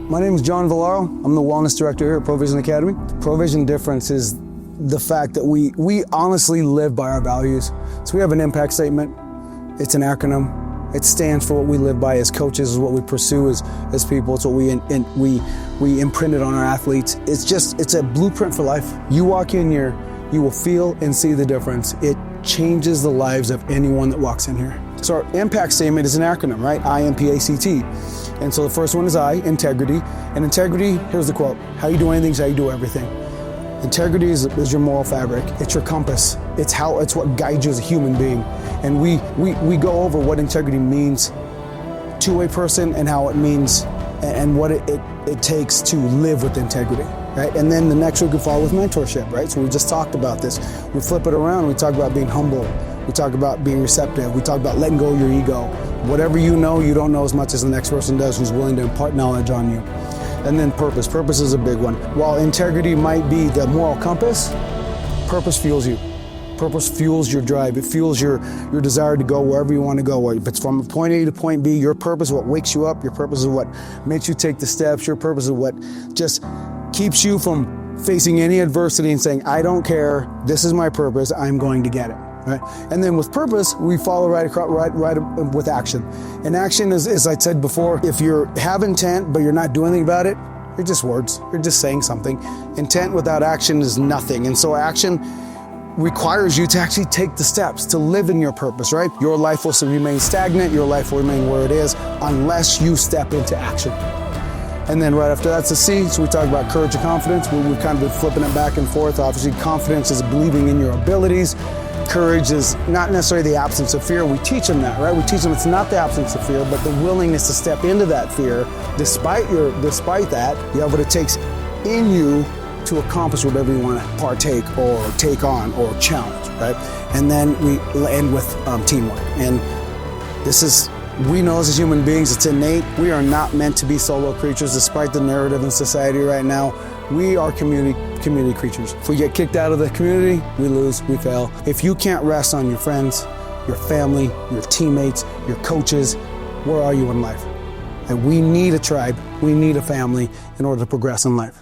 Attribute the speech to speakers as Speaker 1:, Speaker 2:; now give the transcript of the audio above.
Speaker 1: My name is John Villero. I'm the Wellness Director here at Provision Academy. Provision difference is the fact that we honestly live by our values. So we have an impact statement. It's an acronym. It stands for what we live by as coaches, is what we pursue as people. It's what we imprinted on our athletes. It's a blueprint for life. You walk in here, you will feel and see the difference. It changes the lives of anyone that walks in here. So our impact statement is an acronym, right? I.M.P.A.C.T. And so the first one is I, integrity. And integrity, here's the quote: how you do anything is how you do everything. Integrity is your moral fabric. It's your compass. It's what guides you as a human being. And we go over what integrity means to a person and how it means and what it takes to live with integrity, right? And then the next week we follow with mentorship, right? So we just talked about this. We flip it around. We talk about being humble. We talk about being receptive. We talk about letting go of your ego. Whatever you know, you don't know as much as the next person does who's willing to impart knowledge on you. And then purpose. Purpose is a big one. While integrity might be the moral compass, purpose fuels you. Purpose fuels your drive. It fuels your desire to go wherever you want to go. If it's from point A to point B, your purpose is what wakes you up. Your purpose is what makes you take the steps. Your purpose is what just keeps you from facing any adversity and saying, I don't care, this is my purpose, I'm going to get it. Right? And then with purpose, we follow right with action. And action is, as I said before, if you have intent but you're not doing anything about it, you're just words. You're just saying something. Intent without action is nothing. And so action requires you to actually take the steps to live in your purpose, right? Your life will remain stagnant. Your life will remain where it is unless you step into action. And then right after that's the C, so we talk about courage and confidence. We've kind of been flipping it back and forth. Obviously, confidence is believing in your abilities. Courage is not necessarily the absence of fear. We teach them that, right? We teach them it's not the absence of fear, but the willingness to step into that fear, despite that, you have what it takes in you to accomplish whatever you want to partake or take on or challenge, right? And then we end with teamwork. And we know as human beings, it's innate. We are not meant to be solo creatures, despite the narrative in society right now. We are community creatures. If we get kicked out of the community, we lose, we fail. If you can't rest on your friends, your family, your teammates, your coaches, where are you in life? And we need a tribe, we need a family in order to progress in life.